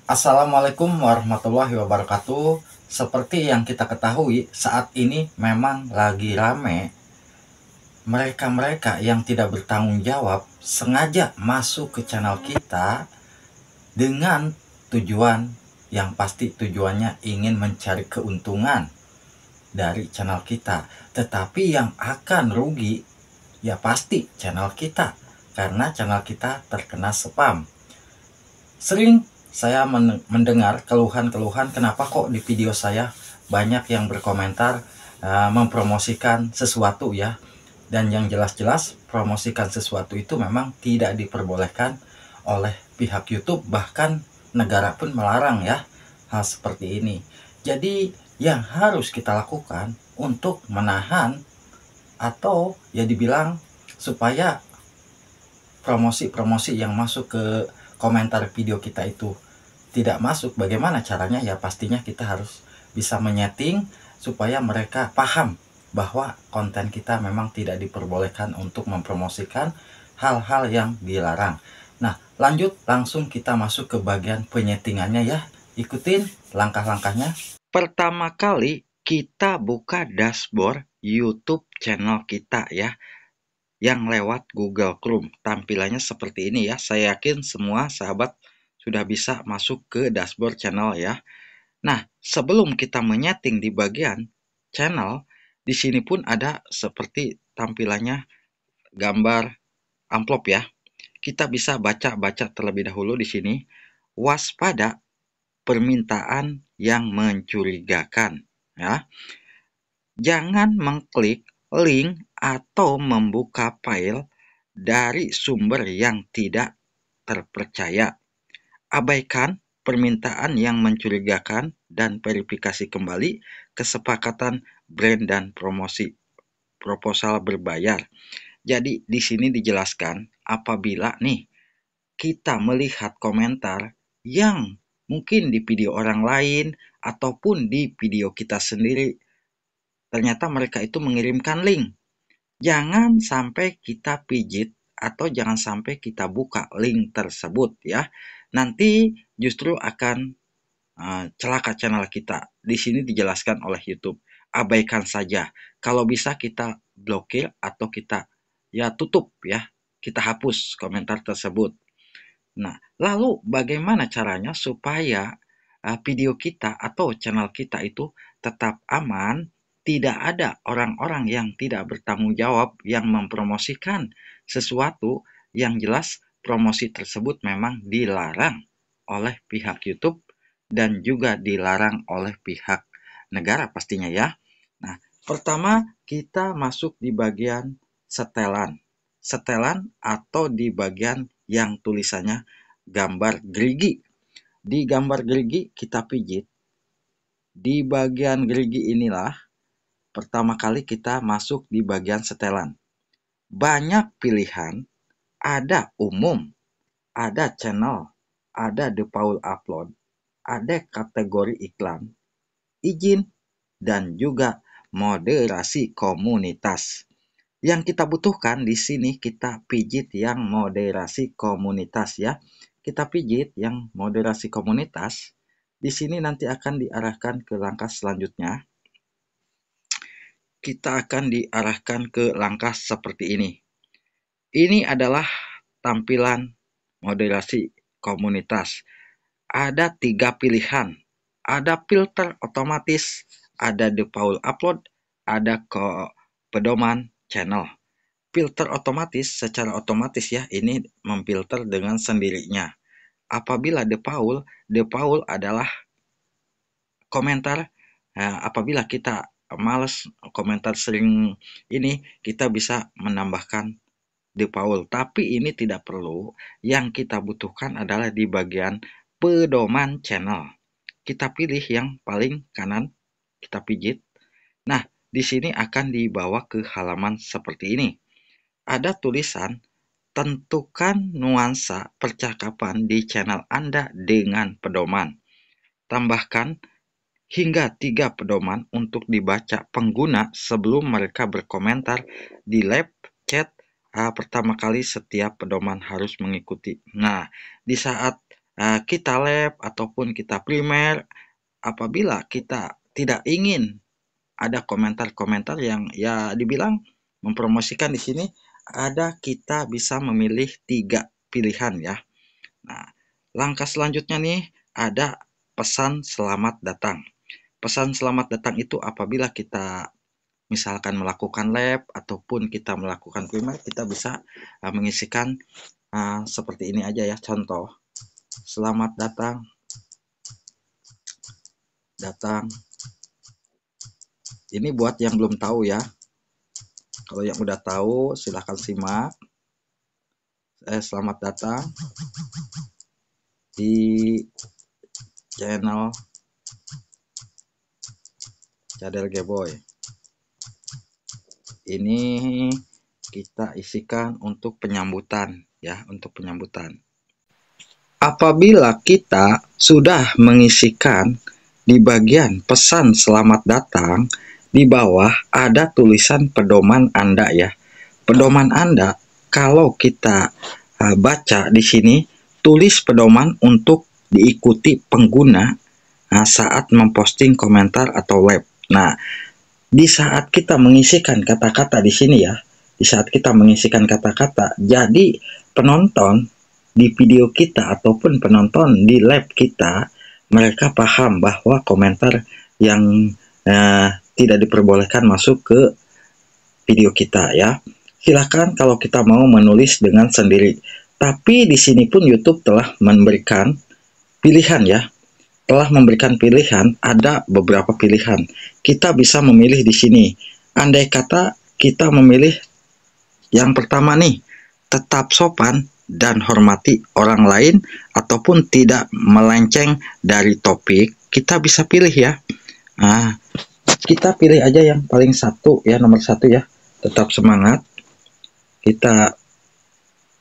Assalamualaikum warahmatullahi wabarakatuh. Seperti yang kita ketahui, saat ini memang lagi rame mereka-mereka yang tidak bertanggung jawab sengaja masuk ke channel kita dengan tujuan yang pasti tujuannya ingin mencari keuntungan dari channel kita. Tetapi yang akan rugi ya pasti channel kita karena channel kita terkena spam. Sering saya mendengar keluhan-keluhan kenapa kok di video saya banyak yang berkomentar mempromosikan sesuatu ya. Dan yang jelas-jelas promosikan sesuatu itu memang tidak diperbolehkan oleh pihak YouTube, bahkan negara pun melarang ya hal seperti ini. Jadi yang harus kita lakukan untuk menahan atau ya dibilang supaya promosi-promosi yang masuk ke komentar video kita itu tidak masuk, bagaimana caranya? Ya pastinya kita harus bisa menyeting supaya mereka paham bahwa konten kita memang tidak diperbolehkan untuk mempromosikan hal-hal yang dilarang. Nah, lanjut langsung kita masuk ke bagian penyetingannya ya. Ikutin langkah-langkahnya. Pertama kali kita buka dashboard YouTube channel kita ya, yang lewat Google Chrome. Tampilannya seperti ini ya. Saya yakin semua sahabat sudah bisa masuk ke dashboard channel ya. Nah, sebelum kita menyeting di bagian channel, di sini pun ada seperti tampilannya gambar amplop ya. Kita bisa baca-baca terlebih dahulu di sini. Waspada permintaan yang mencurigakan ya. Jangan mengklik link atau membuka file dari sumber yang tidak terpercaya. Abaikan permintaan yang mencurigakan dan verifikasi kembali kesepakatan brand dan promosi proposal berbayar. Jadi di sini dijelaskan apabila nih kita melihat komentar yang mungkin di video orang lain ataupun di video kita sendiri, ternyata mereka itu mengirimkan link. Jangan sampai kita pijit atau jangan sampai kita buka link tersebut ya. Nanti justru akan celaka channel kita. Di sini dijelaskan oleh YouTube. Abaikan saja. Kalau bisa kita blokir atau kita ya tutup ya. Kita hapus komentar tersebut. Nah, lalu bagaimana caranya supaya video kita atau channel kita itu tetap aman, tidak ada orang-orang yang tidak bertanggung jawab yang mempromosikan sesuatu yang jelas promosi tersebut memang dilarang oleh pihak YouTube dan juga dilarang oleh pihak negara pastinya ya. Nah, pertama kita masuk di bagian setelan. Setelan atau di bagian yang tulisannya gambar gerigi. Di gambar gerigi kita pijit. Di bagian gerigi inilah pertama kali kita masuk di bagian setelan. Banyak pilihan, ada umum, ada channel, ada default upload, ada kategori iklan, izin, dan juga moderasi komunitas. Yang kita butuhkan di sini kita pijit yang moderasi komunitas ya. Kita pijit yang moderasi komunitas. Di sini nanti akan diarahkan ke langkah selanjutnya. Kita akan diarahkan ke langkah seperti ini. Ini adalah tampilan moderasi komunitas. Ada 3 pilihan. Ada filter otomatis, ada default upload, ada pedoman channel. Filter otomatis secara otomatis ya, ini memfilter dengan sendirinya. Apabila default adalah komentar. Nah, apabila kita males komentar sering ini, kita bisa menambahkan default. Tapi ini tidak perlu. Yang kita butuhkan adalah di bagian pedoman channel. Kita pilih yang paling kanan, kita pijit. Nah, di sini akan dibawa ke halaman seperti ini. Ada tulisan, tentukan nuansa percakapan di channel Anda dengan pedoman. Tambahkan hingga 3 pedoman untuk dibaca pengguna sebelum mereka berkomentar di live chat. Pertama kali setiap pedoman harus mengikuti. Nah, di saat kita lab ataupun kita primer, apabila kita tidak ingin ada komentar-komentar yang ya dibilang mempromosikan di sini, kita bisa memilih 3 pilihan ya. Nah, langkah selanjutnya nih ada pesan selamat datang. Pesan selamat datang itu apabila kita misalkan melakukan lab ataupun kita melakukan primer, kita bisa mengisikan seperti ini aja ya. Contoh, selamat datang ini buat yang belum tahu ya. Kalau yang udah tahu silahkan simak. Selamat datang di channel Cadel Geboy. Ini kita isikan untuk penyambutan ya, untuk penyambutan. Apabila kita sudah mengisikan di bagian pesan selamat datang, di bawah ada tulisan pedoman Anda ya. Pedoman Anda, kalau kita baca di sini, tulis pedoman untuk diikuti pengguna saat memposting komentar atau web. Nah, di saat kita mengisikan kata-kata di sini ya, di saat kita mengisikan kata-kata, jadi penonton di video kita ataupun penonton di live kita, mereka paham bahwa komentar yang tidak diperbolehkan masuk ke video kita ya. Silakan kalau kita mau menulis dengan sendiri. Tapi di sini pun YouTube telah memberikan pilihan ya. Telah memberikan pilihan, ada beberapa pilihan. Kita bisa memilih di sini. Andai kata kita memilih yang pertama nih, tetap sopan dan hormati orang lain ataupun tidak melenceng dari topik, kita bisa pilih ya. Nah, kita pilih aja yang paling satu ya, nomor 1 ya. Tetap semangat. Kita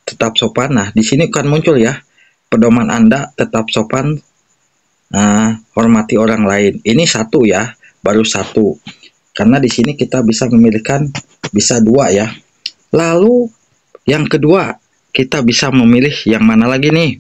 tetap sopan. Nah, di sini kan muncul ya. Pedoman Anda tetap sopan, hormati orang lain. Ini 1 ya, baru 1. Karena di sini kita bisa memilihkan bisa 2 ya. Lalu yang kedua, kita bisa memilih yang mana lagi nih?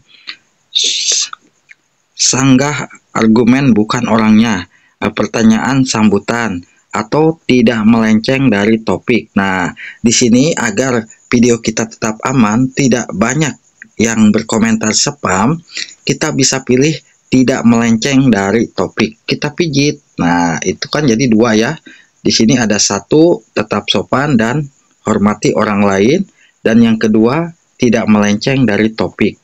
Sanggah argumen bukan orangnya, pertanyaan sambutan, atau tidak melenceng dari topik. Nah, di sini agar video kita tetap aman, tidak banyak yang berkomentar spam, kita bisa pilih tidak melenceng dari topik. Kita pijit. Nah, itu kan jadi 2 ya. Di sini ada 1, tetap sopan dan hormati orang lain, dan yang kedua, tidak melenceng dari topik.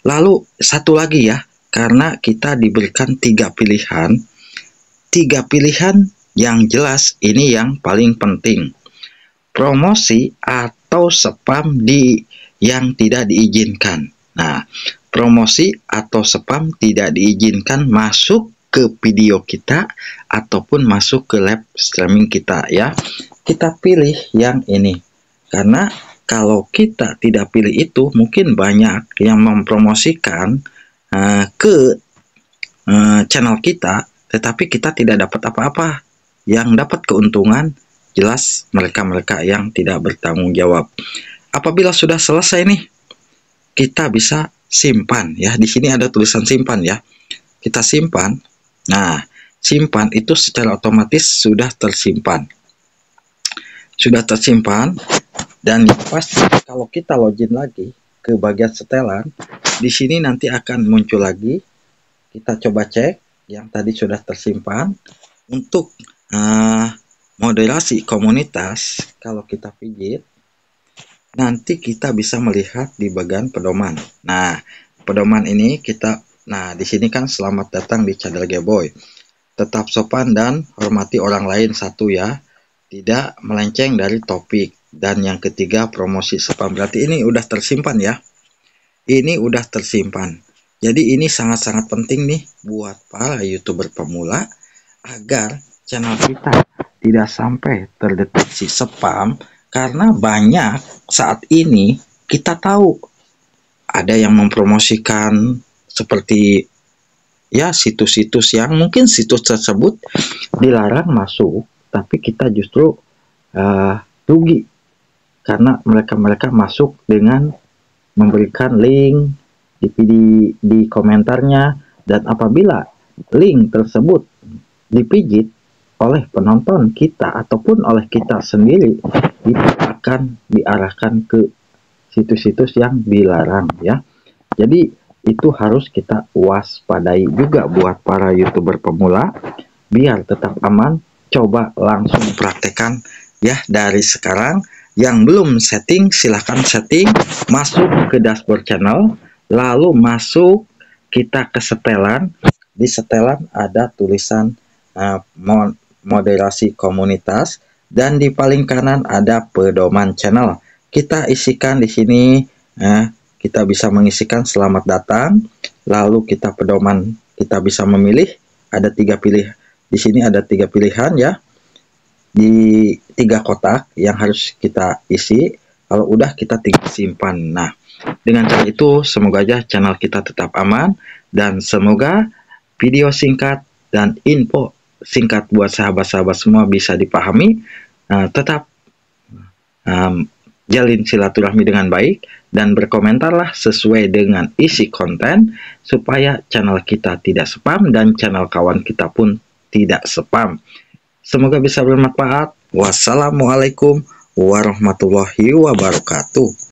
Lalu 1 lagi ya, karena kita diberikan 3 pilihan. 3 pilihan yang jelas ini yang paling penting. Promosi atau spam yang tidak diizinkan. Nah, promosi atau spam tidak diizinkan masuk ke video kita ataupun masuk ke live streaming kita ya. Kita pilih yang ini. Karena kalau kita tidak pilih itu, mungkin banyak yang mempromosikan ke channel kita, tetapi kita tidak dapat apa-apa. Yang dapat keuntungan jelas mereka-mereka yang tidak bertanggung jawab. Apabila sudah selesai nih, kita bisa simpan ya. Di sini ada tulisan simpan ya. Kita simpan. Nah, simpan itu secara otomatis sudah tersimpan. Sudah tersimpan, dan pasti kalau kita login lagi ke bagian setelan, di sini nanti akan muncul lagi. Kita coba cek yang tadi sudah tersimpan. Untuk moderasi komunitas, kalau kita pijit, nanti kita bisa melihat di bagian pedoman. Nah, pedoman ini di sini kan selamat datang di Cadel Geboy. Tetap sopan dan hormati orang lain 1 ya. Tidak melenceng dari topik. Dan yang ketiga, promosi spam. Berarti ini udah tersimpan ya. Ini udah tersimpan. Jadi ini sangat-sangat penting nih buat para YouTuber pemula agar channel kita tidak sampai terdeteksi spam, karena banyak saat ini kita tahu ada yang mempromosikan seperti ya situs-situs yang mungkin situs tersebut dilarang masuk, tapi kita justru rugi karena mereka masuk dengan memberikan link di komentarnya, dan apabila link tersebut dipijit oleh penonton kita ataupun oleh kita sendiri, itu akan diarahkan ke situs-situs yang dilarang ya. Jadi itu harus kita waspadai juga buat para YouTuber pemula biar tetap aman. Coba langsung praktekkan ya dari sekarang. Yang belum setting, silahkan setting, masuk ke dashboard channel, lalu masuk kita ke setelan. Di setelan ada tulisan moderasi komunitas, dan di paling kanan ada pedoman channel. Kita isikan di sini, kita bisa mengisikan selamat datang, lalu kita pedoman, kita bisa memilih, ada 3 pilih. Di sini ada 3 pilihan ya, di 3 kotak yang harus kita isi. Kalau udah kita tinggal simpan. Nah, dengan cara itu semoga aja channel kita tetap aman, dan semoga video singkat dan info singkat buat sahabat-sahabat semua bisa dipahami. Tetap jalin silaturahmi dengan baik, dan berkomentarlah sesuai dengan isi konten supaya channel kita tidak spam dan channel kawan kita pun tidak spam. Semoga bisa bermanfaat. Wassalamualaikum warahmatullahi wabarakatuh.